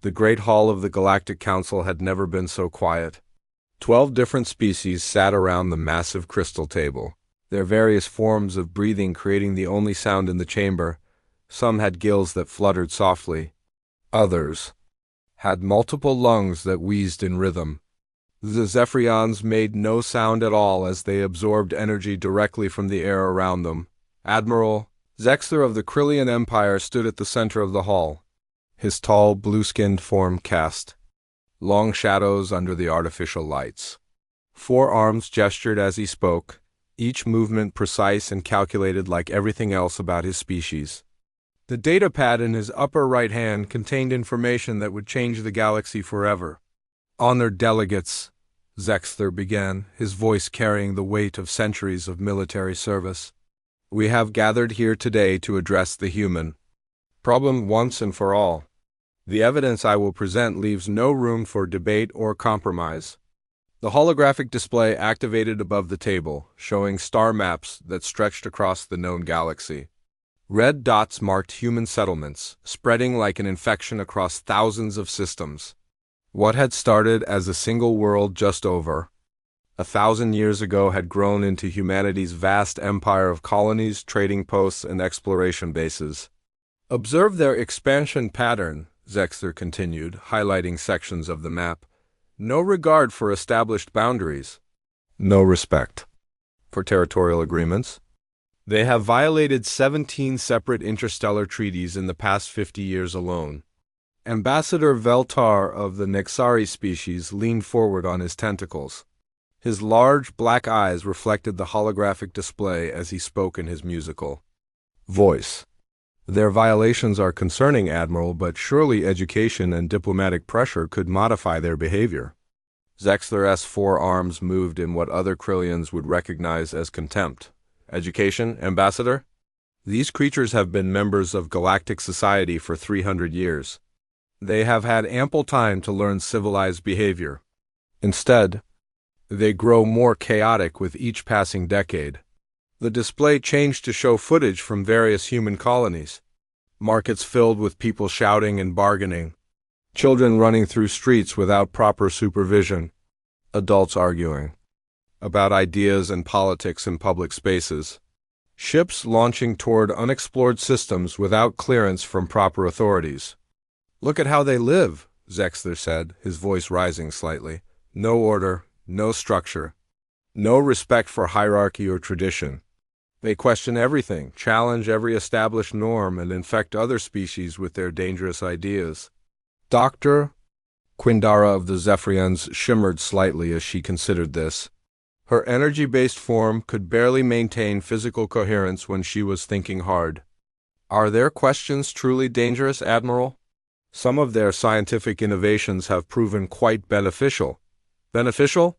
The Great Hall of the Galactic Council had never been so quiet. 12 different species sat around the massive crystal table, their various forms of breathing creating the only sound in the chamber. Some had gills that fluttered softly. Others had multiple lungs that wheezed in rhythm. The Zephyrians made no sound at all as they absorbed energy directly from the air around them. Admiral Zexler of the Krillian Empire stood at the center of the hall, his tall, blue-skinned form cast long shadows under the artificial lights. 4 arms gestured as he spoke, each movement precise and calculated like everything else about his species. The datapad in his upper right hand contained information that would change the galaxy forever. "Honored delegates," Zexler began, his voice carrying the weight of centuries of military service. "We have gathered here today to address the human problem once and for all. The evidence I will present leaves no room for debate or compromise." The holographic display activated above the table, showing star maps that stretched across the known galaxy. Red dots marked human settlements, spreading like an infection across thousands of systems. What had started as a single world just over 1,000 years ago had grown into humanity's vast empire of colonies, trading posts, and exploration bases. "Observe their expansion pattern," Zexler continued, highlighting sections of the map. "No regard for established boundaries. No respect for territorial agreements. They have violated 17 separate interstellar treaties in the past 50 years alone." Ambassador Veltar of the Nexari species leaned forward on his tentacles. His large black eyes reflected the holographic display as he spoke in his musical voice. "Their violations are concerning, Admiral, but surely education and diplomatic pressure could modify their behavior." Zexler's 4 arms moved in what other Krillians would recognize as contempt. "Education, Ambassador? These creatures have been members of galactic society for 300 years. They have had ample time to learn civilized behavior. Instead, they grow more chaotic with each passing decade." The display changed to show footage from various human colonies. Markets filled with people shouting and bargaining. Children running through streets without proper supervision. Adults arguing about ideas and politics in public spaces. Ships launching toward unexplored systems without clearance from proper authorities. "Look at how they live," Zexler said, his voice rising slightly. "No order, no structure, no respect for hierarchy or tradition. They question everything, challenge every established norm, and infect other species with their dangerous ideas." Dr. Quindara of the Zephyrians shimmered slightly as she considered this. Her energy-based form could barely maintain physical coherence when she was thinking hard. "Are their questions truly dangerous, Admiral? Some of their scientific innovations have proven quite beneficial." "Beneficial?"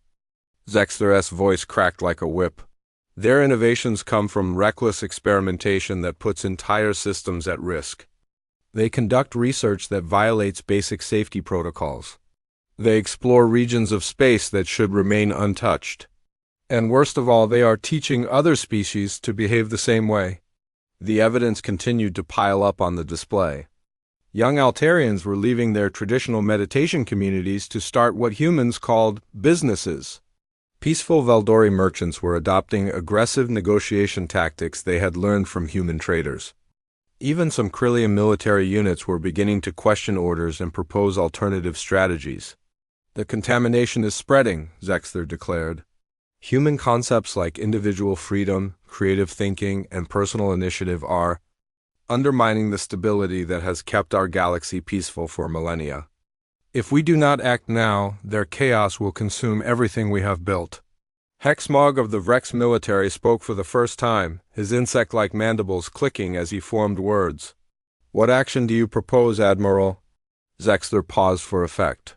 Zexler's voice cracked like a whip. "Their innovations come from reckless experimentation that puts entire systems at risk. They conduct research that violates basic safety protocols. They explore regions of space that should remain untouched. And worst of all, they are teaching other species to behave the same way." The evidence continued to pile up on the display. Young Altarians were leaving their traditional meditation communities to start what humans called businesses. Peaceful Veldori merchants were adopting aggressive negotiation tactics they had learned from human traders. Even some Krillian military units were beginning to question orders and propose alternative strategies. "The contamination is spreading," Zexler declared. "Human concepts like individual freedom, creative thinking, and personal initiative are undermining the stability that has kept our galaxy peaceful for millennia. If we do not act now, their chaos will consume everything we have built." Hexmog of the Vrex military spoke for the first time, his insect-like mandibles clicking as he formed words. "What action do you propose, Admiral?" Zexler paused for effect,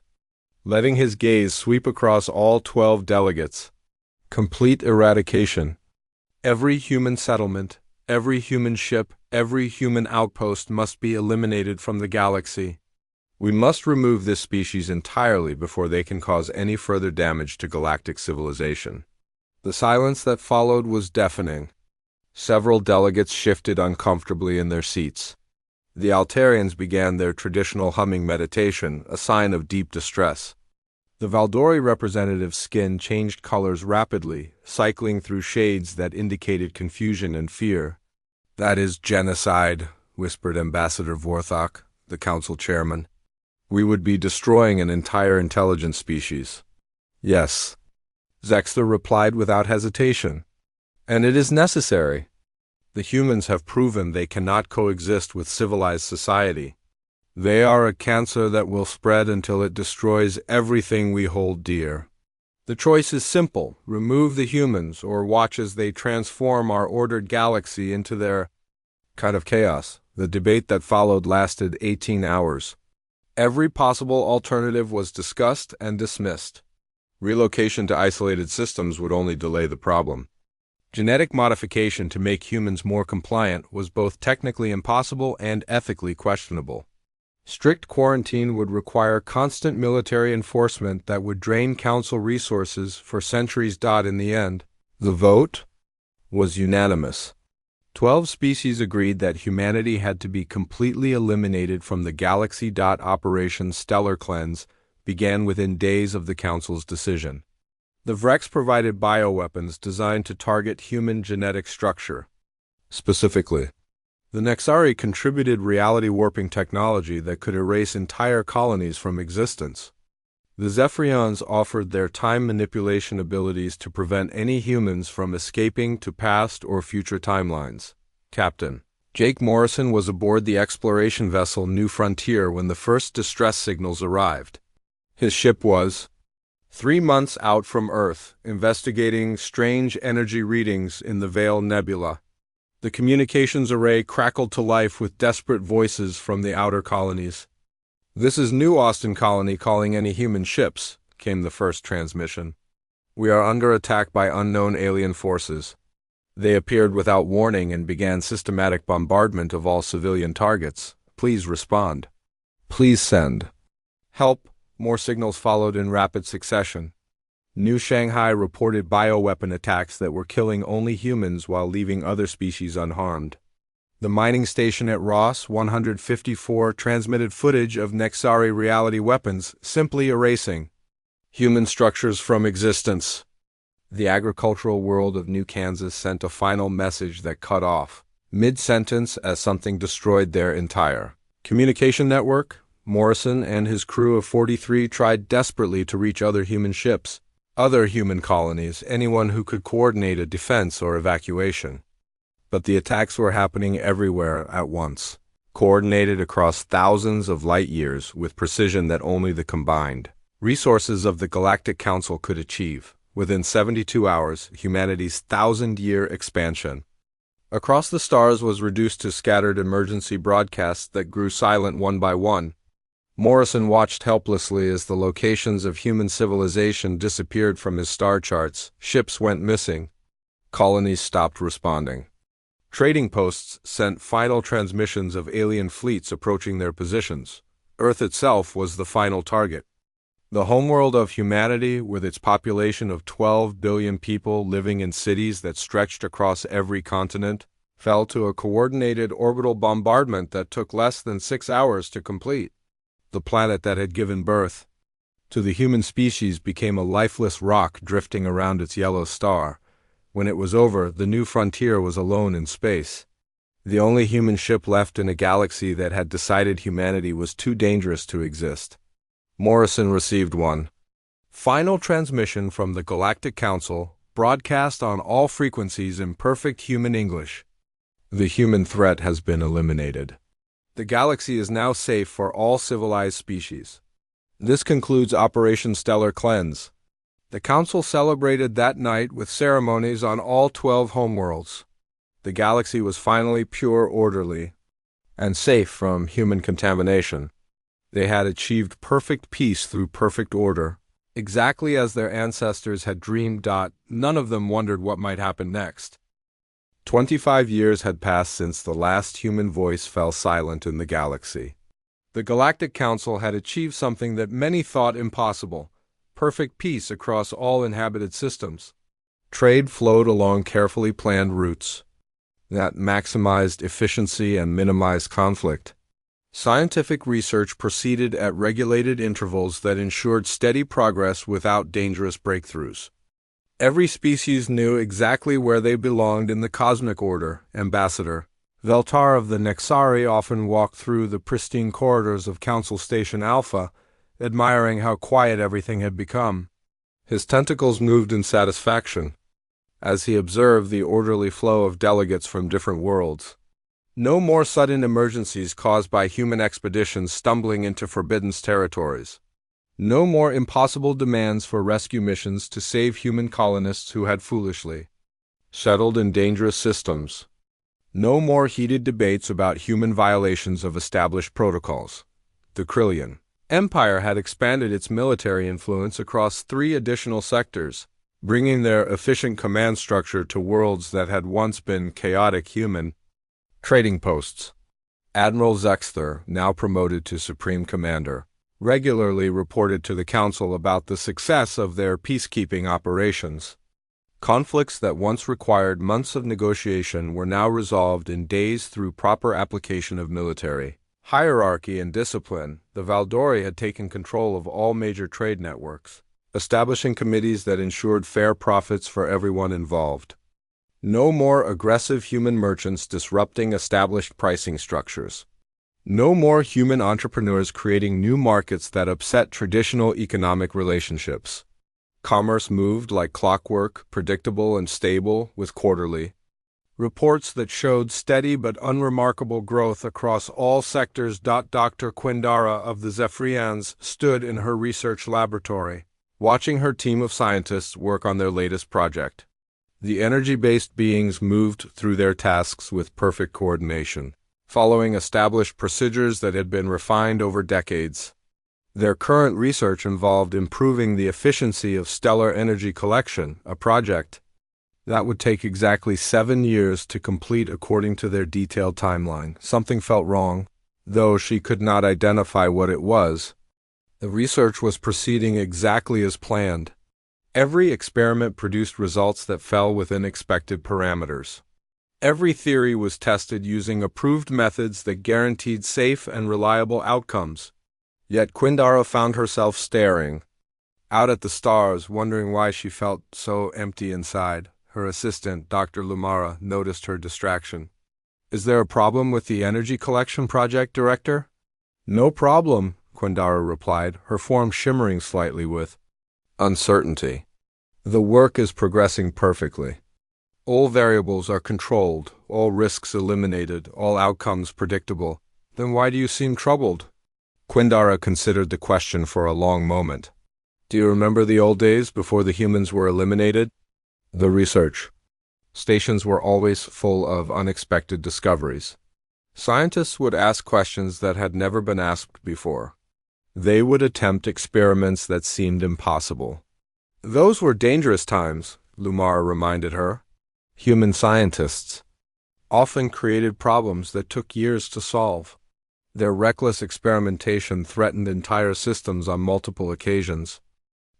letting his gaze sweep across all 12 delegates. "Complete eradication. Every human settlement, every human ship, every human outpost must be eliminated from the galaxy. We must remove this species entirely before they can cause any further damage to galactic civilization." The silence that followed was deafening. Several delegates shifted uncomfortably in their seats. The Altarians began their traditional humming meditation, a sign of deep distress. The Valdori representative's skin changed colors rapidly, cycling through shades that indicated confusion and fear. "That is genocide," whispered Ambassador Vorthok, the council chairman. "We would be destroying an entire intelligent species." "Yes," Zexter replied without hesitation. "And it is necessary. The humans have proven they cannot coexist with civilized society. They are a cancer that will spread until it destroys everything we hold dear. The choice is simple: remove the humans or watch as they transform our ordered galaxy into their kind of chaos." The debate that followed lasted 18 hours. Every possible alternative was discussed and dismissed. Relocation to isolated systems would only delay the problem. Genetic modification to make humans more compliant was both technically impossible and ethically questionable. Strict quarantine would require constant military enforcement that would drain council resources for centuries. In the end, the vote was unanimous. 12 species agreed that humanity had to be completely eliminated from the galaxy. Operation Stellar Cleanse began within days of the council's decision. The Vrex provided bioweapons designed to target human genetic structure. Specifically, the Nexari contributed reality-warping technology that could erase entire colonies from existence. The Zephyrians offered their time manipulation abilities to prevent any humans from escaping to past or future timelines. Captain Jake Morrison was aboard the exploration vessel New Frontier when the first distress signals arrived. His ship was 3 months out from Earth, investigating strange energy readings in the Veil Nebula. The communications array crackled to life with desperate voices from the outer colonies. "This is New Austin Colony calling any human ships," came the first transmission. "We are under attack by unknown alien forces. They appeared without warning and began systematic bombardment of all civilian targets. Please respond. Please send help." More signals followed in rapid succession. New Shanghai reported bioweapon attacks that were killing only humans while leaving other species unharmed. The mining station at Ross 154 transmitted footage of Nexari reality weapons, simply erasing human structures from existence. The agricultural world of New Kansas sent a final message that cut off mid-sentence as something destroyed their entire communication network. Morrison and his crew of 43 tried desperately to reach other human ships, other human colonies, anyone who could coordinate a defense or evacuation. But the attacks were happening everywhere at once, coordinated across thousands of light years with precision that only the combined resources of the Galactic Council could achieve. Within 72 hours, humanity's 1,000-year expansion across the stars was reduced to scattered emergency broadcasts that grew silent one by one. Morrison watched helplessly as the locations of human civilization disappeared from his star charts. Ships went missing. Colonies stopped responding. Trading posts sent final transmissions of alien fleets approaching their positions. Earth itself was the final target. The homeworld of humanity, with its population of 12 billion people living in cities that stretched across every continent, fell to a coordinated orbital bombardment that took less than 6 hours to complete. The planet that had given birth to the human species became a lifeless rock drifting around its yellow star. When it was over, the New Frontier was alone in space, the only human ship left in a galaxy that had decided humanity was too dangerous to exist. Morrison received one final transmission from the Galactic Council, broadcast on all frequencies in perfect human English. The human threat has been eliminated. The galaxy is now safe for all civilized species. This concludes Operation Stellar Cleanse. The Council celebrated that night with ceremonies on all 12 homeworlds. The galaxy was finally pure, orderly, and safe from human contamination. They had achieved perfect peace through perfect order, exactly as their ancestors had dreamed. None of them wondered what might happen next. 25 years had passed since the last human voice fell silent in the galaxy. The Galactic Council had achieved something that many thought impossible: perfect peace across all inhabited systems. Trade flowed along carefully planned routes that maximized efficiency and minimized conflict. Scientific research proceeded at regulated intervals that ensured steady progress without dangerous breakthroughs. Every species knew exactly where they belonged in the cosmic order. Ambassador Veltar of the Nexari often walked through the pristine corridors of Council Station Alpha, admiring how quiet everything had become. His tentacles moved in satisfaction as he observed the orderly flow of delegates from different worlds. No more sudden emergencies caused by human expeditions stumbling into forbidden territories. No more impossible demands for rescue missions to save human colonists who had foolishly settled in dangerous systems. No more heated debates about human violations of established protocols. The Krillian Empire had expanded its military influence across 3 additional sectors, bringing their efficient command structure to worlds that had once been chaotic human trading posts. Admiral Zexther, now promoted to Supreme Commander, regularly reported to the Council about the success of their peacekeeping operations. Conflicts that once required months of negotiation were now resolved in days through proper application of military hierarchy and discipline. The Valdori had taken control of all major trade networks, establishing committees that ensured fair profits for everyone involved. No more aggressive human merchants disrupting established pricing structures. No more human entrepreneurs creating new markets that upset traditional economic relationships. Commerce moved like clockwork, predictable and stable, with quarterly reports that showed steady but unremarkable growth across all sectors. Dr. Quindara of the Zephyrians stood in her research laboratory, watching her team of scientists work on their latest project. The energy-based beings moved through their tasks with perfect coordination, following established procedures that had been refined over decades. Their current research involved improving the efficiency of stellar energy collection, a project that would take exactly 7 years to complete according to their detailed timeline. Something felt wrong, though she could not identify what it was. The research was proceeding exactly as planned. Every experiment produced results that fell within expected parameters. Every theory was tested using approved methods that guaranteed safe and reliable outcomes. Yet Quindara found herself staring out at the stars, wondering why she felt so empty inside. Her assistant, Dr. Lumara, noticed her distraction. "Is there a problem with the energy collection project, Director?" "No problem," Quindara replied, her form shimmering slightly with uncertainty. "The work is progressing perfectly. All variables are controlled, all risks eliminated, all outcomes predictable. Then why do you seem troubled?" Quindara considered the question for a long moment. "Do you remember the old days before the humans were eliminated? The research stations were always full of unexpected discoveries. Scientists would ask questions that had never been asked before. They would attempt experiments that seemed impossible. Those were dangerous times," Lumara reminded her. Human scientists often created problems that took years to solve. Their reckless experimentation threatened entire systems on multiple occasions.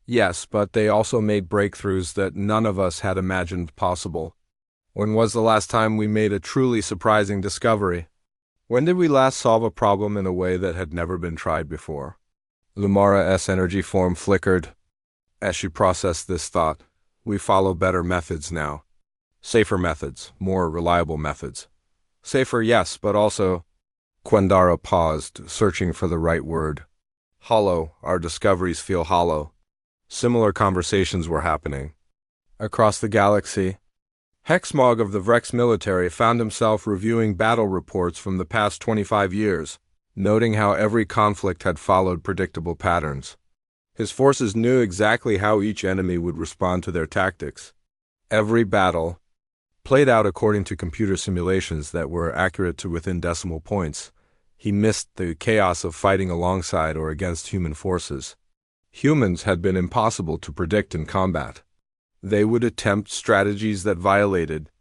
Yes, but they also made breakthroughs that none of us had imagined possible. When was the last time we made a truly surprising discovery? When did we last solve a problem in a way that had never been tried before? Lumara's energy form flickered as she processed this thought. "We follow better methods now. Safer methods, more reliable methods." "Safer, yes, but also—" Quindara paused, searching for the right word. "Hollow. Our discoveries feel hollow." Similar conversations were happening across the galaxy. Hexmog of the Vrex military found himself reviewing battle reports from the past 25 years, noting how every conflict had followed predictable patterns. His forces knew exactly how each enemy would respond to their tactics. Every battle played out according to computer simulations that were accurate to within decimal points. He missed the chaos of fighting alongside or against human forces. Humans had been impossible to predict in combat. They would attempt strategies that violated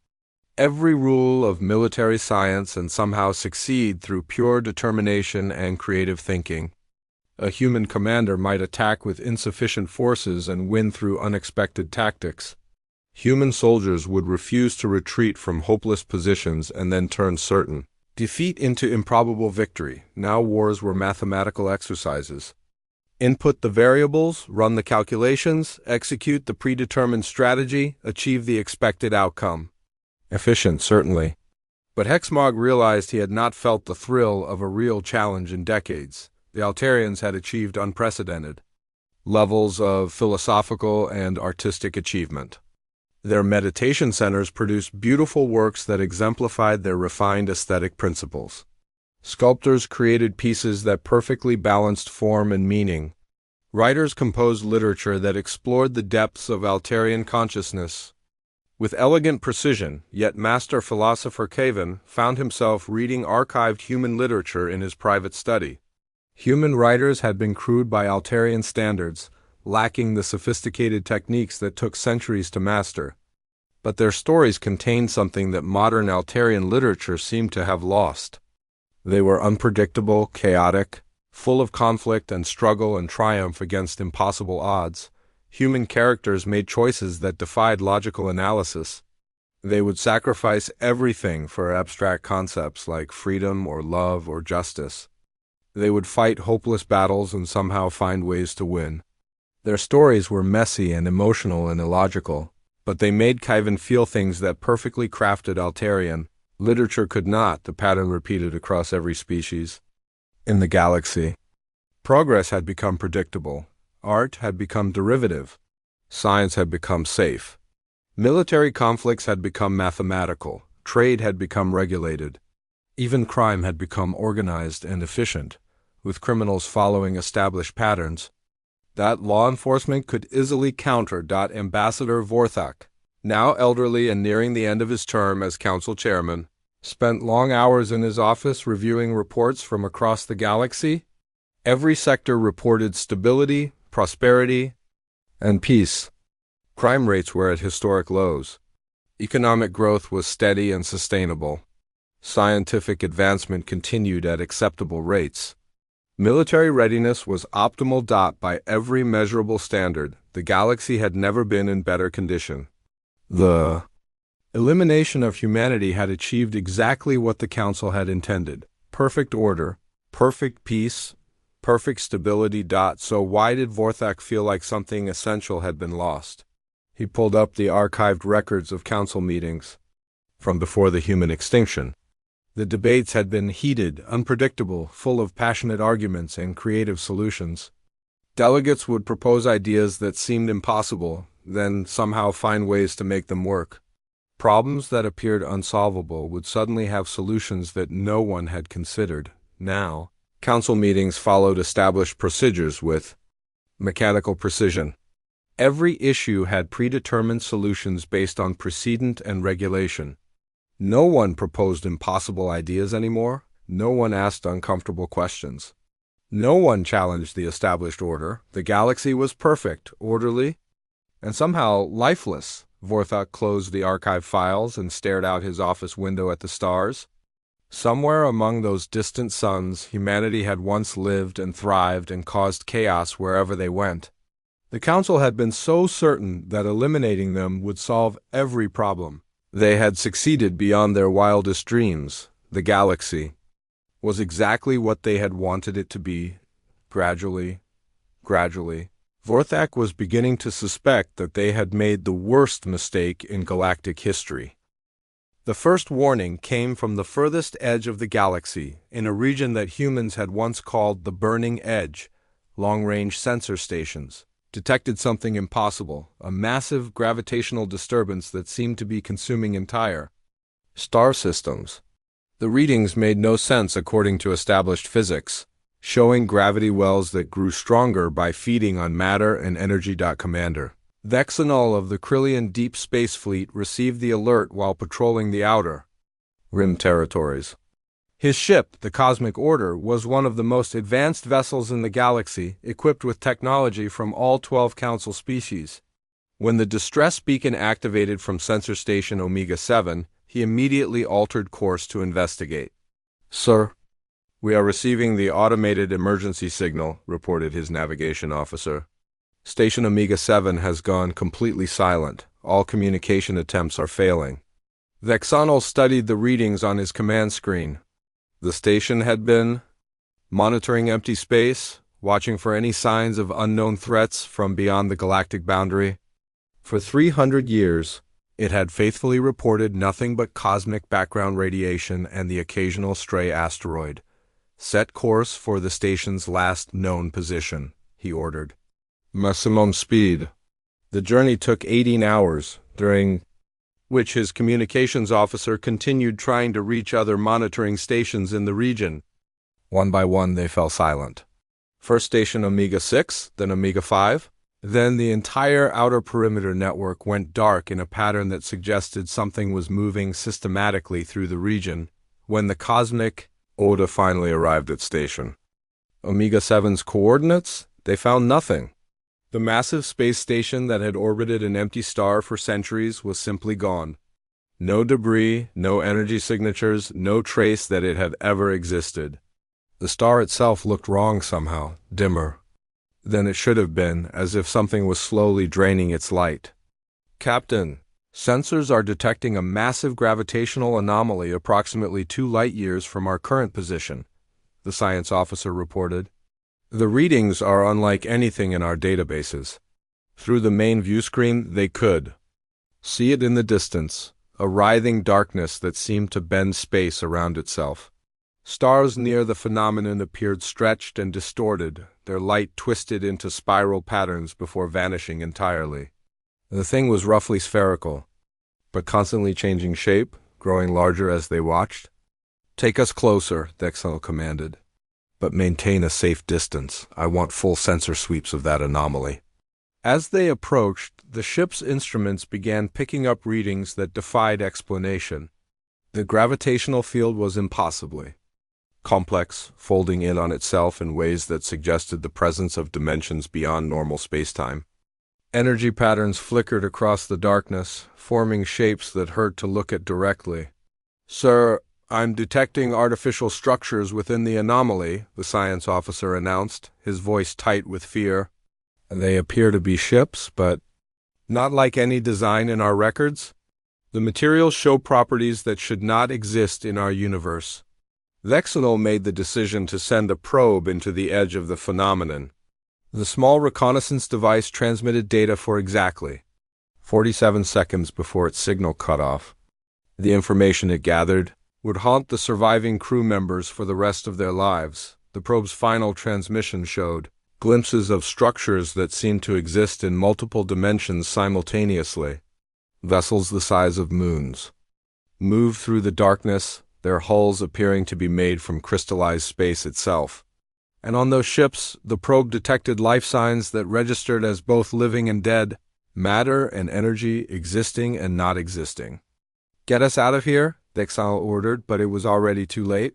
every rule of military science and somehow succeed through pure determination and creative thinking. A human commander might attack with insufficient forces and win through unexpected tactics. Human soldiers would refuse to retreat from hopeless positions and then turn certain Defeat into improbable victory. Now wars were mathematical exercises. Input the variables, run the calculations, execute the predetermined strategy, achieve the expected outcome. Efficient, certainly. But Hexmog realized he had not felt the thrill of a real challenge in decades. The Altarians had achieved unprecedented levels of philosophical and artistic achievement. Their meditation centers produced beautiful works that exemplified their refined aesthetic principles. Sculptors created pieces that perfectly balanced form and meaning. Writers composed literature that explored the depths of Altarian consciousness. With elegant precision, yet master philosopher Caven found himself reading archived human literature in his private study. Human writers had been crude by Altarian standards, lacking the sophisticated techniques that took centuries to master. But their stories contained something that modern Altarian literature seemed to have lost. They were unpredictable, chaotic, full of conflict and struggle and triumph against impossible odds. Human characters made choices that defied logical analysis. They would sacrifice everything for abstract concepts like freedom or love or justice. They would fight hopeless battles and somehow find ways to win. Their stories were messy and emotional and illogical, but they made Kaiven feel things that perfectly crafted Altarian literature could not, the pattern repeated across every species. In the galaxy, progress had become predictable. Art had become derivative. Science had become safe. Military conflicts had become mathematical. Trade had become regulated. Even crime had become organized and efficient, with criminals following established patterns that law enforcement could easily counter. Ambassador Vorthak, now elderly and nearing the end of his term as council chairman, spent long hours in his office reviewing reports from across the galaxy. Every sector reported stability, prosperity, and peace. Crime rates were at historic lows. Economic growth was steady and sustainable. Scientific advancement continued at acceptable rates. Military readiness was optimal. By every measurable standard, the galaxy had never been in better condition. The elimination of humanity had achieved exactly what the Council had intended: perfect order, perfect peace, perfect stability. So why did Vorthak feel like something essential had been lost? He pulled up the archived records of Council meetings from before the human extinction. The debates had been heated, unpredictable, full of passionate arguments and creative solutions. Delegates would propose ideas that seemed impossible, then somehow find ways to make them work. Problems that appeared unsolvable would suddenly have solutions that no one had considered. Now, council meetings followed established procedures with mechanical precision. Every issue had predetermined solutions based on precedent and regulation. No one proposed impossible ideas anymore. No one asked uncomfortable questions. No one challenged the established order. The galaxy was perfect, orderly, and somehow lifeless. Vorthak closed the archive files and stared out his office window at the stars. Somewhere among those distant suns, humanity had once lived and thrived and caused chaos wherever they went. The Council had been so certain that eliminating them would solve every problem. They had succeeded beyond their wildest dreams. The galaxy was exactly what they had wanted it to be. Gradually, Vorthak was beginning to suspect that they had made the worst mistake in galactic history. The first warning came from the furthest edge of the galaxy, in a region that humans had once called the Burning Edge. Long-range sensor stations detected something impossible, a massive gravitational disturbance that seemed to be consuming entire star systems. The readings made no sense according to established physics, showing gravity wells that grew stronger by feeding on matter and energy. Commander Vexanol of the Krillian Deep Space Fleet received the alert while patrolling the outer rim territories. His ship, the Cosmic Order, was one of the most advanced vessels in the galaxy, equipped with technology from all 12 Council species. When the distress beacon activated from Sensor Station Omega-7, he immediately altered course to investigate. "Sir, we are receiving the automated emergency signal," reported his navigation officer. "Station Omega-7 has gone completely silent. All communication attempts are failing." Vexanol studied the readings on his command screen. The station had been monitoring empty space, watching for any signs of unknown threats from beyond the galactic boundary. For 300 years, it had faithfully reported nothing but cosmic background radiation and the occasional stray asteroid. Set course for the station's last known position, he ordered. Maximum speed. The journey took 18 hours, during which his communications officer continued trying to reach other monitoring stations in the region. One by one, they fell silent. First station Omega 6, then Omega 5. Then the entire outer perimeter network went dark in a pattern that suggested something was moving systematically through the region. When the cosmic Oda finally arrived at station Omega 7's coordinates, they found nothing. The massive space station that had orbited an empty star for centuries was simply gone. No debris, no energy signatures, no trace that it had ever existed. The star itself looked wrong somehow, dimmer than it should have been, as if something was slowly draining its light. Captain, sensors are detecting a massive gravitational anomaly approximately 2 light-years from our current position, the science officer reported. The readings are unlike anything in our databases. Through the main view screen, they could see it in the distance, a writhing darkness that seemed to bend space around itself. Stars near the phenomenon appeared stretched and distorted, their light twisted into spiral patterns before vanishing entirely. The thing was roughly spherical, but constantly changing shape, growing larger as they watched. "Take us closer," Dexel commanded. "But maintain a safe distance. I want full sensor sweeps of that anomaly." As they approached, the ship's instruments began picking up readings that defied explanation. The gravitational field was impossibly complex, folding in on itself in ways that suggested the presence of dimensions beyond normal spacetime. Energy patterns flickered across the darkness, forming shapes that hurt to look at directly. "Sir, I'm detecting artificial structures within the anomaly," the science officer announced, his voice tight with fear. "They appear to be ships, but not like any design in our records. The materials show properties that should not exist in our universe." Vexenol made the decision to send a probe into the edge of the phenomenon. The small reconnaissance device transmitted data for exactly 47 seconds before its signal cut off. The information it gathered would haunt the surviving crew members for the rest of their lives. The probe's final transmission showed glimpses of structures that seemed to exist in multiple dimensions simultaneously. Vessels the size of moons moved through the darkness, their hulls appearing to be made from crystallized space itself. And on those ships, the probe detected life signs that registered as both living and dead, matter and energy existing and not existing. "Get us out of here," Dexal ordered, but it was already too late.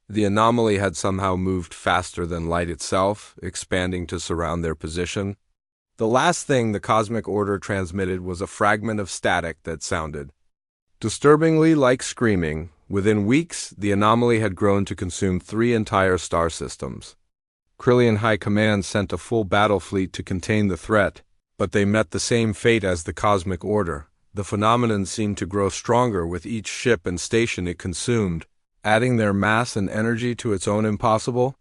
The anomaly had somehow moved faster than light itself, expanding to surround their position. The last thing the cosmic order transmitted was a fragment of static that sounded disturbingly like screaming. Within weeks, the anomaly had grown to consume 3 entire star systems. Krillian High Command sent a full battle fleet to contain the threat, but they met the same fate as the cosmic order. The phenomenon seemed to grow stronger with each ship and station it consumed, adding their mass and energy to its own impossible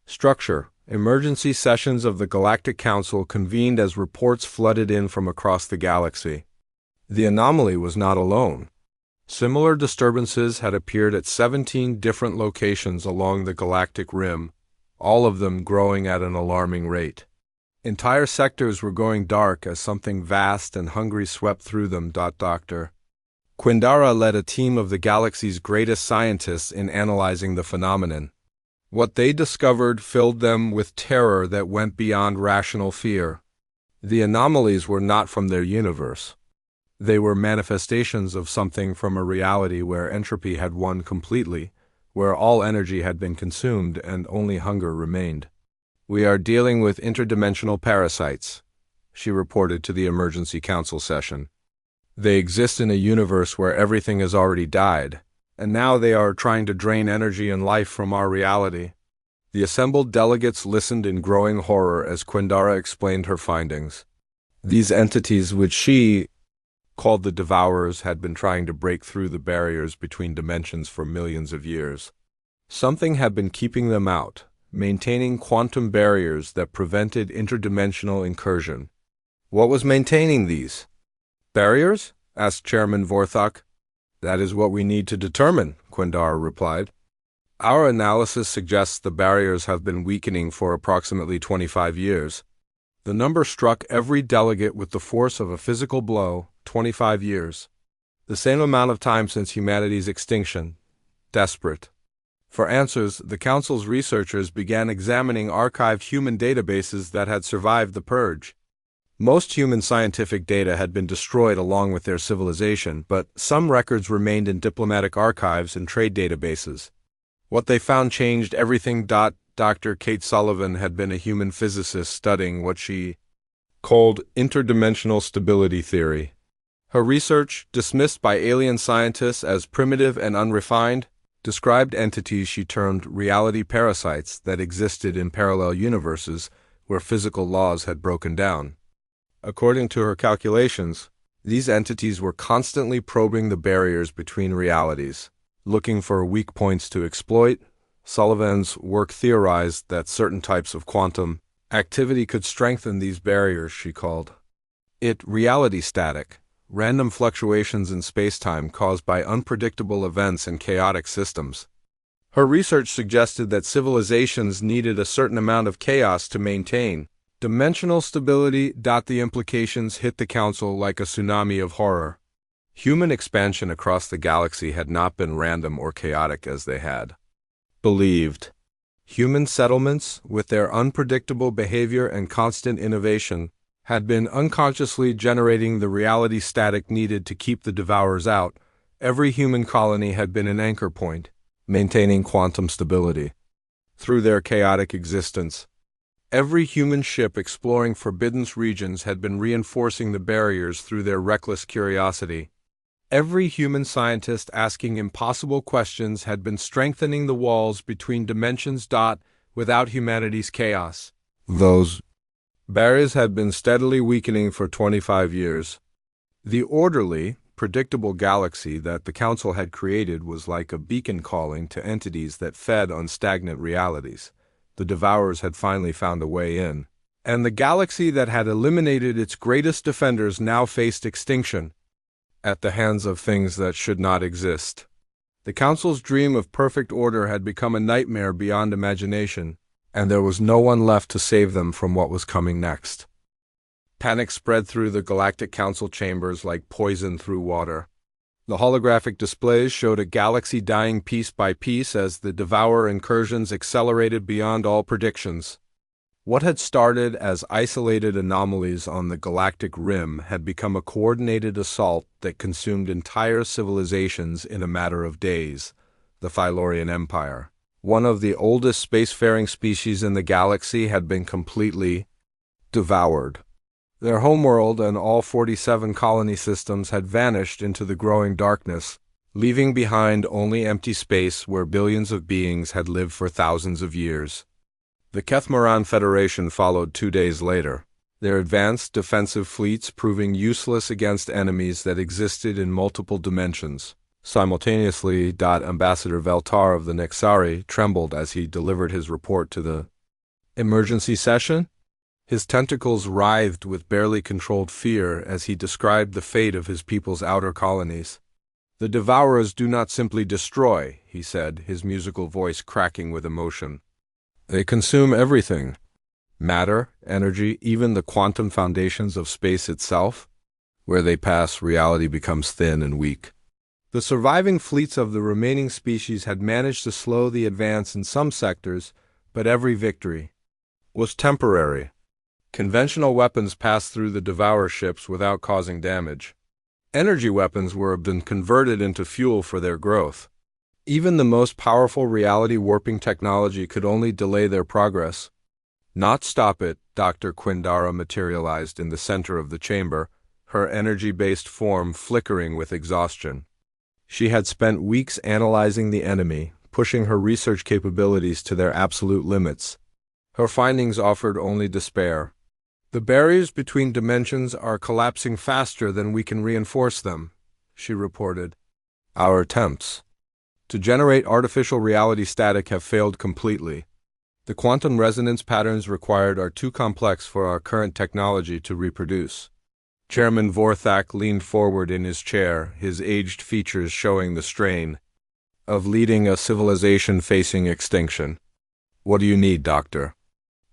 structure. Emergency sessions of the Galactic Council convened as reports flooded in from across the galaxy. The anomaly was not alone. Similar disturbances had appeared at 17 different locations along the galactic rim, all of them growing at an alarming rate. Entire sectors were going dark as something vast and hungry swept through them. Dr. Quindara led a team of the galaxy's greatest scientists in analyzing the phenomenon. What they discovered filled them with terror that went beyond rational fear. The anomalies were not from their universe. They were manifestations of something from a reality where entropy had won completely, where all energy had been consumed and only hunger remained. "We are dealing with interdimensional parasites," she reported to the emergency council session. "They exist in a universe where everything has already died, and now they are trying to drain energy and life from our reality." The assembled delegates listened in growing horror as Quindara explained her findings. These entities, which she called the Devourers, had been trying to break through the barriers between dimensions for millions of years. Something had been keeping them out, maintaining quantum barriers that prevented interdimensional incursion. What was maintaining these barriers? Asked Chairman Vorthok. That is what we need to determine, Quindara replied. Our analysis suggests the barriers have been weakening for approximately 25 years. The number struck every delegate with the force of a physical blow, 25 years. The same amount of time since humanity's extinction. Desperate. For answers, the Council's researchers began examining archived human databases that had survived the purge. Most human scientific data had been destroyed along with their civilization, but some records remained in diplomatic archives and trade databases. What they found changed everything. Dr. Kate Sullivan had been a human physicist studying what she called interdimensional stability theory. Her research, dismissed by alien scientists as primitive and unrefined, described entities she termed reality parasites that existed in parallel universes where physical laws had broken down. According to her calculations, these entities were constantly probing the barriers between realities, looking for weak points to exploit. Sullivan's work theorized that certain types of quantum activity could strengthen these barriers. She called it reality static, random fluctuations in spacetime caused by unpredictable events and chaotic systems. Her research suggested that civilizations needed a certain amount of chaos to maintain dimensional stability. The implications hit the Council like a tsunami of horror. Human expansion across the galaxy had not been random or chaotic as they had believed. Human settlements, with their unpredictable behavior and constant innovation, had been unconsciously generating the reality static needed to keep the devourers out. Every human colony had been an anchor point, maintaining quantum stability. Through their chaotic existence, every human ship exploring forbidden regions had been reinforcing the barriers through their reckless curiosity. Every human scientist asking impossible questions had been strengthening the walls between dimensions. Without humanity's chaos, those barriers had been steadily weakening for 25 years. The orderly, predictable galaxy that the Council had created was like a beacon calling to entities that fed on stagnant realities. The devourers had finally found a way in, and the galaxy that had eliminated its greatest defenders now faced extinction at the hands of things that should not exist. The Council's dream of perfect order had become a nightmare beyond imagination, and there was no one left to save them from what was coming next. Panic spread through the Galactic Council chambers like poison through water. The holographic displays showed a galaxy dying piece by piece as the Devourer incursions accelerated beyond all predictions. What had started as isolated anomalies on the galactic rim had become a coordinated assault that consumed entire civilizations in a matter of days. The Phylorian Empire, one of the oldest spacefaring species in the galaxy, had been completely devoured. Their homeworld and all 47 colony systems had vanished into the growing darkness, leaving behind only empty space where billions of beings had lived for thousands of years. The Kethmaran Federation followed 2 days later, their advanced defensive fleets proving useless against enemies that existed in multiple dimensions. Simultaneously, Ambassador Veltar of the Nexari trembled as he delivered his report to the emergency session. His tentacles writhed with barely controlled fear as he described the fate of his people's outer colonies. The Devourers do not simply destroy, he said, his musical voice cracking with emotion. They consume everything. Matter, energy, even the quantum foundations of space itself. Where they pass, reality becomes thin and weak. The surviving fleets of the remaining species had managed to slow the advance in some sectors, but every victory was temporary. Conventional weapons passed through the Devourer ships without causing damage. Energy weapons were been converted into fuel for their growth. Even the most powerful reality-warping technology could only delay their progress, not stop it. Dr. Quindara materialized in the center of the chamber, her energy-based form flickering with exhaustion. She had spent weeks analyzing the enemy, pushing her research capabilities to their absolute limits. Her findings offered only despair. The barriers between dimensions are collapsing faster than we can reinforce them, she reported. Our attempts to generate artificial reality static have failed completely. The quantum resonance patterns required are too complex for our current technology to reproduce. Chairman Vorthak leaned forward in his chair, his aged features showing the strain of leading a civilization facing extinction. What do you need, Doctor?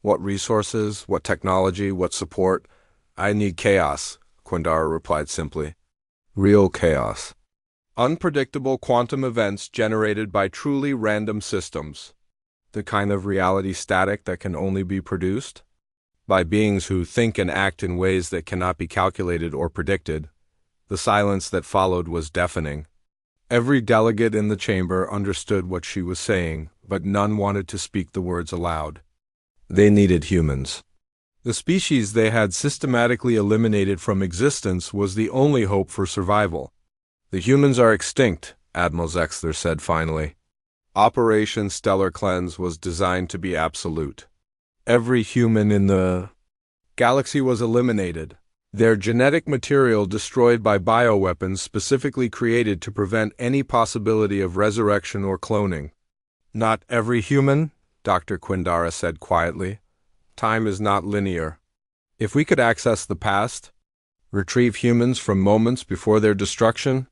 What resources, what technology, what support? I need chaos, Quindara replied simply. Real chaos. Unpredictable quantum events generated by truly random systems. The kind of reality static that can only be produced by beings who think and act in ways that cannot be calculated or predicted. The silence that followed was deafening. Every delegate in the chamber understood what she was saying, but none wanted to speak the words aloud. They needed humans. The species they had systematically eliminated from existence was the only hope for survival. The humans are extinct, Admiral Zexler said finally. Operation Stellar Cleanse was designed to be absolute. Every human in the galaxy was eliminated, their genetic material destroyed by bioweapons specifically created to prevent any possibility of resurrection or cloning. Not every human, Dr. Quindara said quietly. Time is not linear. If we could access the past, retrieve humans from moments before their destruction,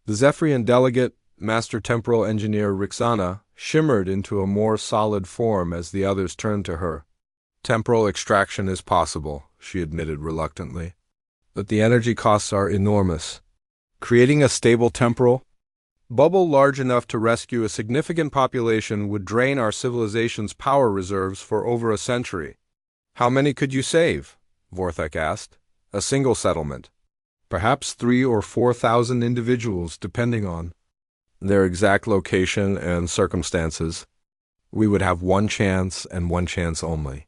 the Zephyrian delegate, Master Temporal Engineer Rixana, shimmered into a more solid form as the others turned to her. Temporal extraction is possible, she admitted reluctantly, but the energy costs are enormous. Creating a stable temporal bubble large enough to rescue a significant population would drain our civilization's power reserves for over a century. How many could you save? Vorthak asked. A single settlement. Perhaps 3,000 or 4,000 individuals, depending on their exact location and circumstances. We would have one chance and one chance only.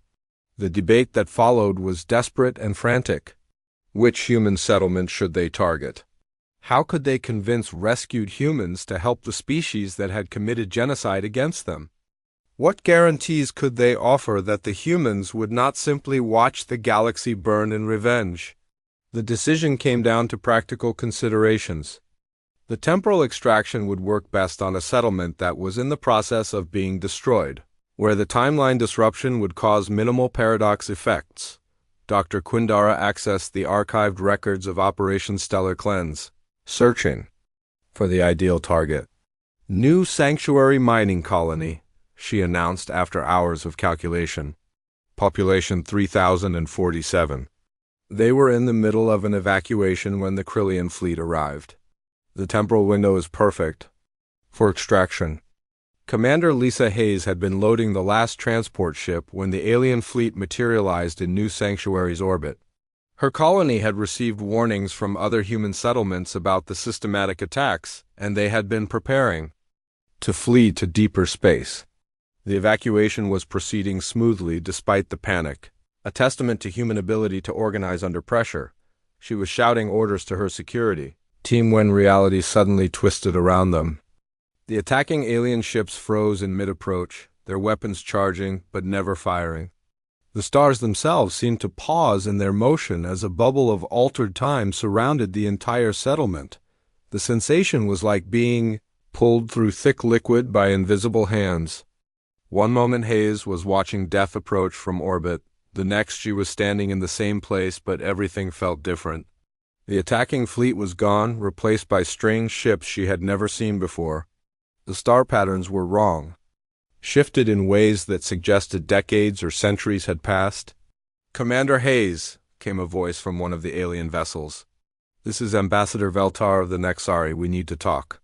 The debate that followed was desperate and frantic. Which human settlement should they target? How could they convince rescued humans to help the species that had committed genocide against them? What guarantees could they offer that the humans would not simply watch the galaxy burn in revenge? The decision came down to practical considerations. The temporal extraction would work best on a settlement that was in the process of being destroyed, where the timeline disruption would cause minimal paradox effects. Dr. Quindara accessed the archived records of Operation Stellar Cleanse, searching for the ideal target. New sanctuary mining colony, she announced after hours of calculation. Population 3,047. They were in the middle of an evacuation when the Krillian fleet arrived. The temporal window is perfect for extraction. Commander Lisa Hayes had been loading the last transport ship when the alien fleet materialized in New Sanctuary's orbit. Her colony had received warnings from other human settlements about the systematic attacks, and they had been preparing to flee to deeper space. The evacuation was proceeding smoothly despite the panic, a testament to human ability to organize under pressure. She was shouting orders to her security team when reality suddenly twisted around them. The attacking alien ships froze in mid-approach, their weapons charging but never firing. The stars themselves seemed to pause in their motion as a bubble of altered time surrounded the entire settlement. The sensation was like being pulled through thick liquid by invisible hands. One moment Hayes was watching death approach from orbit. The next she was standing in the same place, but everything felt different. The attacking fleet was gone, replaced by strange ships she had never seen before. The star patterns were wrong, shifted in ways that suggested decades or centuries had passed. "Commander Hayes," came a voice from one of the alien vessels. "This is Ambassador Veltar of the Nexari. We need to talk."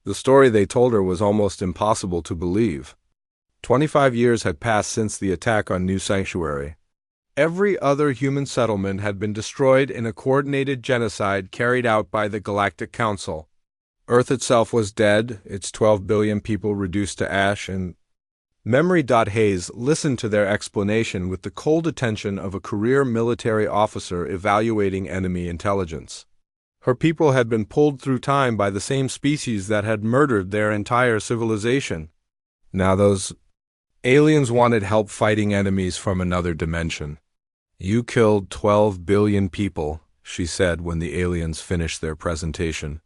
The story they told her was almost impossible to believe. 25 years had passed since the attack on New Sanctuary. Every other human settlement had been destroyed in a coordinated genocide carried out by the Galactic Council. Earth itself was dead, its 12 billion people reduced to ash, and Memory. Hayes listened to their explanation with the cold attention of a career military officer evaluating enemy intelligence. Her people had been pulled through time by the same species that had murdered their entire civilization. Now those aliens wanted help fighting enemies from another dimension. "You killed 12 billion people," she said when the aliens finished their presentation.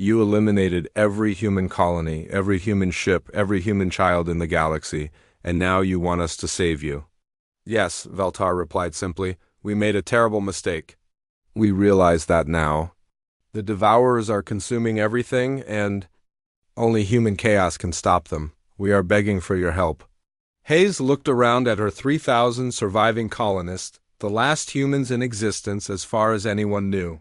You eliminated every human colony, every human ship, every human child in the galaxy, and now you want us to save you. Yes, Veltar replied simply. We made a terrible mistake. We realize that now. The Devourers are consuming everything, and only human chaos can stop them. We are begging for your help. Hayes looked around at her 3,000 surviving colonists, the last humans in existence as far as anyone knew.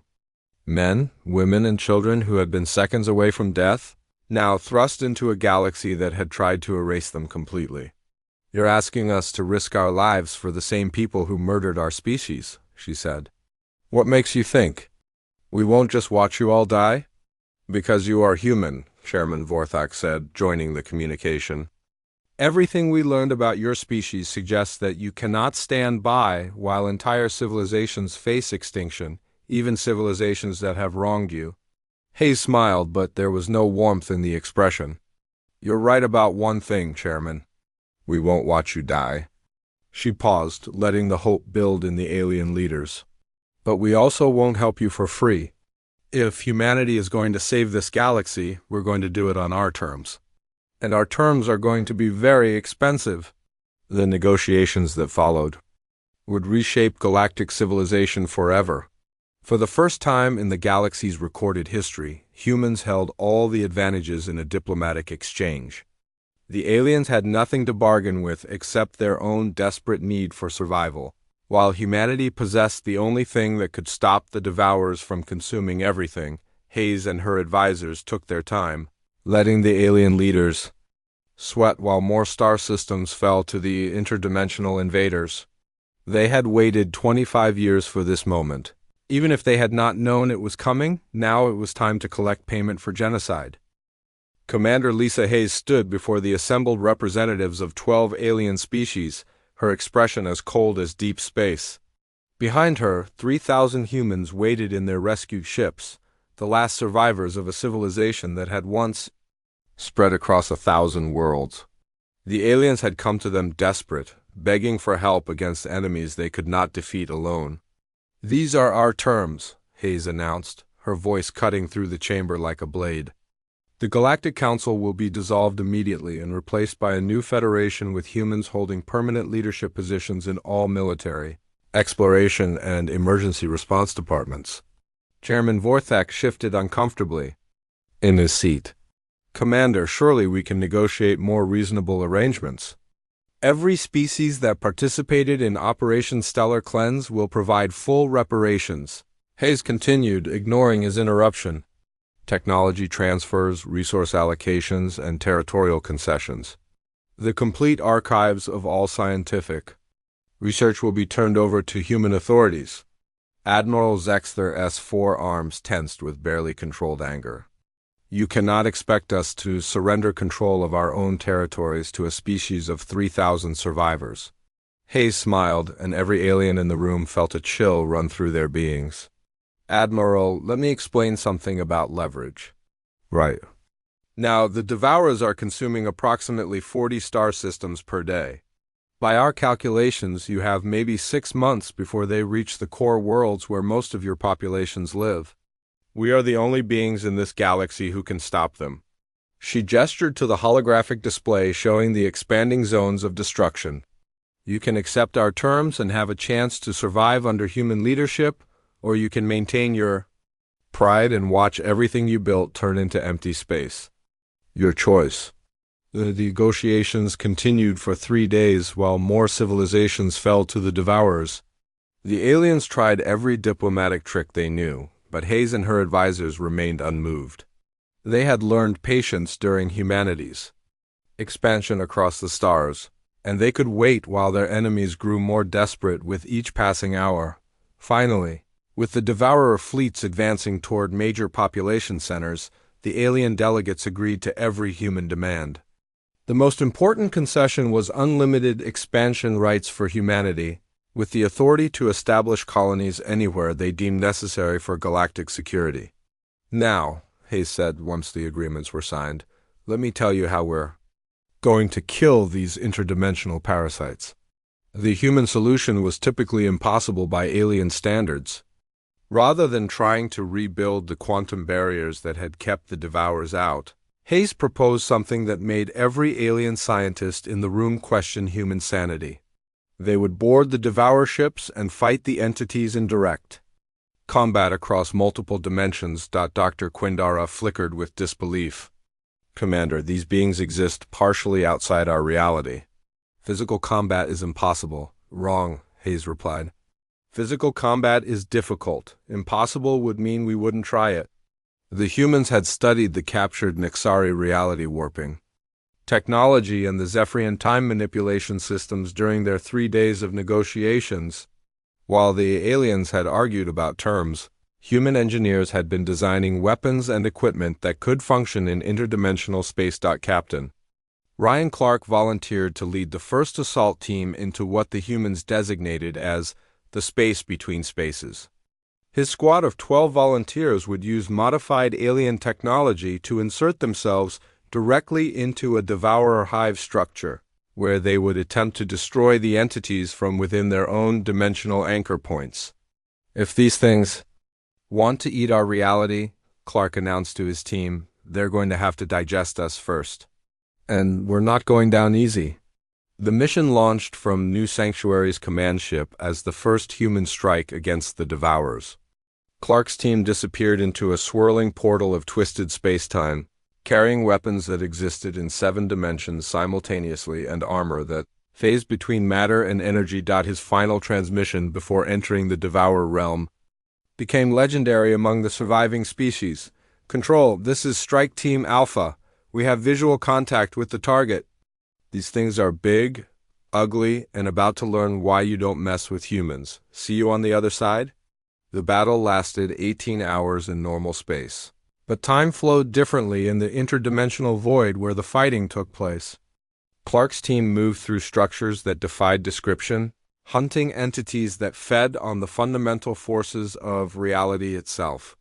Men, women, and children who had been seconds away from death, now thrust into a galaxy that had tried to erase them completely. You're asking us to risk our lives for the same people who murdered our species, she said. What makes you think? We won't just watch you all die? Because you are human, Chairman Vorthak said, joining the communication. Everything we learned about your species suggests that you cannot stand by while entire civilizations face extinction, even civilizations that have wronged you. Hayes smiled, but there was no warmth in the expression. You're right about one thing, Chairman. We won't watch you die. She paused, letting the hope build in the alien leaders. But we also won't help you for free. If humanity is going to save this galaxy, we're going to do it on our terms. And our terms are going to be very expensive. The negotiations that followed would reshape galactic civilization forever. For the first time in the galaxy's recorded history, humans held all the advantages in a diplomatic exchange. The aliens had nothing to bargain with except their own desperate need for survival, while humanity possessed the only thing that could stop the Devourers from consuming everything. Hayes and her advisors took their time, letting the alien leaders sweat while more star systems fell to the interdimensional invaders. They had waited 25 years for this moment. Even if they had not known it was coming, now it was time to collect payment for genocide. Commander Lisa Hayes stood before the assembled representatives of 12 alien species, her expression as cold as deep space. Behind her, 3,000 humans waited in their rescued ships, the last survivors of a civilization that had once spread across 1,000 worlds. The aliens had come to them desperate, begging for help against enemies they could not defeat alone. These are our terms, Hayes announced, her voice cutting through the chamber like a blade. The Galactic Council will be dissolved immediately and replaced by a new federation with humans holding permanent leadership positions in all military, exploration, and emergency response departments. Chairman Vorthak shifted uncomfortably in his seat. Commander, surely we can negotiate more reasonable arrangements. Every species that participated in Operation Stellar Cleanse will provide full reparations. Hayes continued, ignoring his interruption. Technology transfers, resource allocations, and territorial concessions. The complete archives of all scientific research will be turned over to human authorities. Admiral Zexther S. arms tensed with barely controlled anger. You cannot expect us to surrender control of our own territories to a species of 3,000 survivors. Hayes smiled, and every alien in the room felt a chill run through their beings. Admiral, let me explain something about leverage. Right. Now, the Devourers are consuming approximately 40 star systems per day. By our calculations, you have maybe 6 months before they reach the core worlds where most of your populations live. We are the only beings in this galaxy who can stop them. She gestured to the holographic display showing the expanding zones of destruction. You can accept our terms and have a chance to survive under human leadership, or you can maintain your pride and watch everything you built turn into empty space. Your choice. The negotiations continued for 3 days while more civilizations fell to the Devourers. The aliens tried every diplomatic trick they knew, but Hayes and her advisors remained unmoved. They had learned patience during humanity's expansion across the stars, and they could wait while their enemies grew more desperate with each passing hour. Finally, with the Devourer fleets advancing toward major population centers, the alien delegates agreed to every human demand. The most important concession was unlimited expansion rights for humanity, with the authority to establish colonies anywhere they deemed necessary for galactic security. Now, Hayes said once the agreements were signed, let me tell you how we're going to kill these interdimensional parasites. The human solution was typically impossible by alien standards. Rather than trying to rebuild the quantum barriers that had kept the Devourers out, Hayes proposed something that made every alien scientist in the room question human sanity. They would board the Devourer ships and fight the entities in direct combat across multiple dimensions. Dr. Quindara flickered with disbelief. Commander, these beings exist partially outside our reality. Physical combat is impossible. Wrong, Hayes replied. Physical combat is difficult. Impossible would mean we wouldn't try it. The humans had studied the captured Nixari reality warping technology and the Zephyrian time manipulation systems during their 3 days of negotiations. While the aliens had argued about terms, human engineers had been designing weapons and equipment that could function in interdimensional space. Captain Ryan Clark volunteered to lead the first assault team into what the humans designated as the space between spaces. His squad of 12 volunteers would use modified alien technology to insert themselves directly into a devourer hive structure, where they would attempt to destroy the entities from within their own dimensional anchor points. If these things want to eat our reality, Clark announced to his team, they're going to have to digest us first. And we're not going down easy. The mission launched from New Sanctuary's command ship as the first human strike against the Devourers. Clark's team disappeared into a swirling portal of twisted space-time, carrying weapons that existed in 7 dimensions simultaneously and armor that phased between matter and energy. His final transmission before entering the Devourer realm became legendary among the surviving species. Control, this is Strike Team Alpha. We have visual contact with the target. These things are big, ugly, and about to learn why you don't mess with humans. See you on the other side? The battle lasted 18 hours in normal space. But time flowed differently in the interdimensional void where the fighting took place. Clark's team moved through structures that defied description, hunting entities that fed on the fundamental forces of reality itself.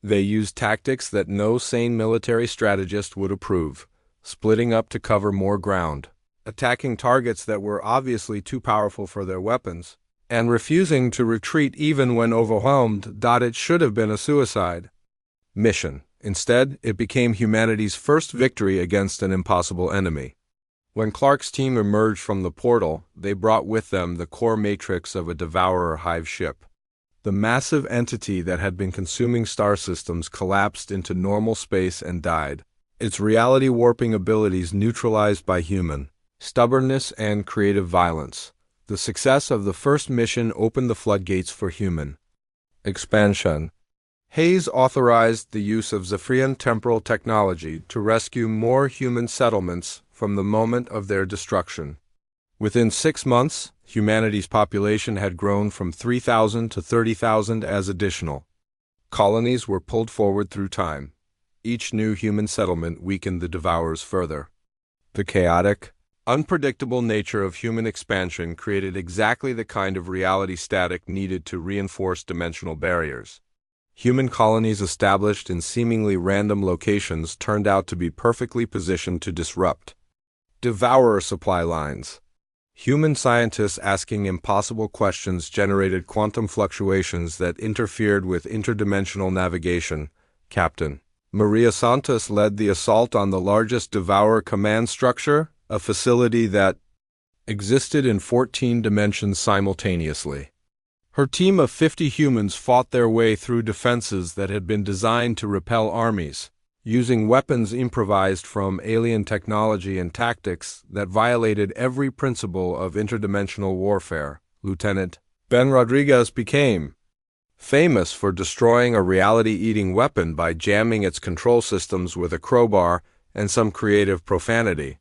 They used tactics that no sane military strategist would approve, splitting up to cover more ground, attacking targets that were obviously too powerful for their weapons, and refusing to retreat even when overwhelmed. It should have been a suicide mission. Instead, it became humanity's first victory against an impossible enemy. When Clark's team emerged from the portal, they brought with them the core matrix of a Devourer hive ship. The massive entity that had been consuming star systems collapsed into normal space and died, its reality warping abilities neutralized by human stubbornness and creative violence. The success of the first mission opened the floodgates for human expansion. Hayes authorized the use of Zephyrian temporal technology to rescue more human settlements from the moment of their destruction. Within 6 months, humanity's population had grown from 3,000 to 30,000 as additional colonies were pulled forward through time. Each new human settlement weakened the Devourers further. The chaotic, unpredictable nature of human expansion created exactly the kind of reality static needed to reinforce dimensional barriers. Human colonies established in seemingly random locations turned out to be perfectly positioned to disrupt Devourer supply lines. Human scientists asking impossible questions generated quantum fluctuations that interfered with interdimensional navigation. Captain Maria Santos led the assault on the largest Devourer command structure, a facility that existed in 14 dimensions simultaneously. Her team of 50 humans fought their way through defenses that had been designed to repel armies, using weapons improvised from alien technology and tactics that violated every principle of interdimensional warfare. Lieutenant Ben Rodriguez became famous for destroying a reality-eating weapon by jamming its control systems with a crowbar and some creative profanity.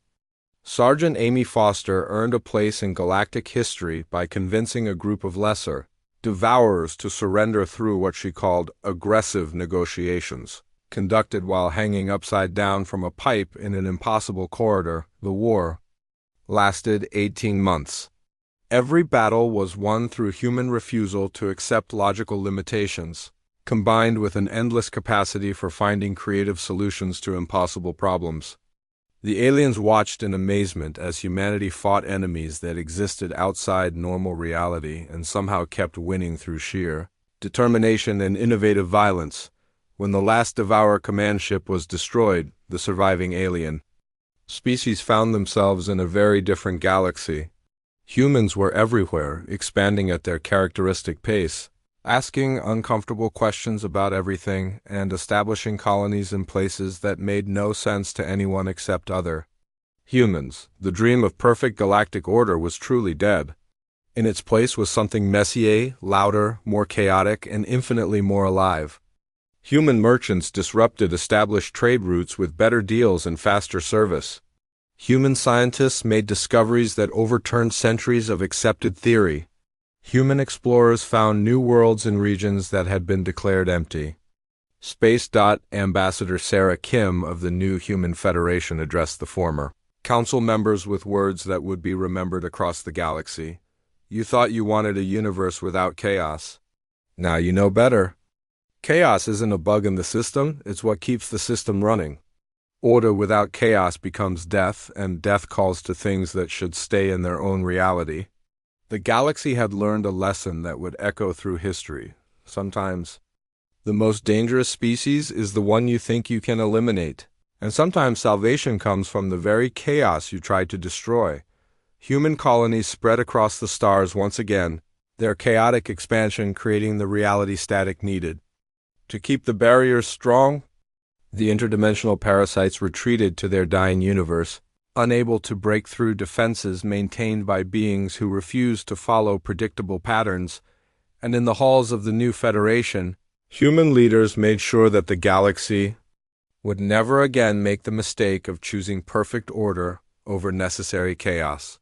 Sergeant Amy Foster earned a place in galactic history by convincing a group of lesser Devourers to surrender through what she called aggressive negotiations, conducted while hanging upside down from a pipe in an impossible corridor. The war lasted 18 months. Every battle was won through human refusal to accept logical limitations, combined with an endless capacity for finding creative solutions to impossible problems. The aliens watched in amazement as humanity fought enemies that existed outside normal reality and somehow kept winning through sheer determination, and innovative violence. When the last Devourer command ship was destroyed, the surviving alien species found themselves in a very different galaxy. Humans were everywhere, expanding at their characteristic pace, asking uncomfortable questions about everything, and establishing colonies in places that made no sense to anyone except other humans. The dream of perfect galactic order was truly dead. In its place was something messier, louder, more chaotic, and infinitely more alive. Human merchants disrupted established trade routes with better deals and faster service. Human scientists made discoveries that overturned centuries of accepted theory. Human explorers found new worlds in regions that had been declared empty. Space. Ambassador Sarah Kim of the New Human Federation addressed the former council members with words that would be remembered across the galaxy. You thought you wanted a universe without chaos. Now you know better. Chaos isn't a bug in the system, it's what keeps the system running. Order without chaos becomes death, and death calls to things that should stay in their own reality. The galaxy had learned a lesson that would echo through history. Sometimes the most dangerous species is the one you think you can eliminate, and sometimes salvation comes from the very chaos you tried to destroy. Human colonies spread across the stars once again, their chaotic expansion creating the reality static needed. To keep the barriers strong, the interdimensional parasites retreated to their dying universe, unable to break through defenses maintained by beings who refused to follow predictable patterns, and in the halls of the new Federation, human leaders made sure that the galaxy would never again make the mistake of choosing perfect order over necessary chaos.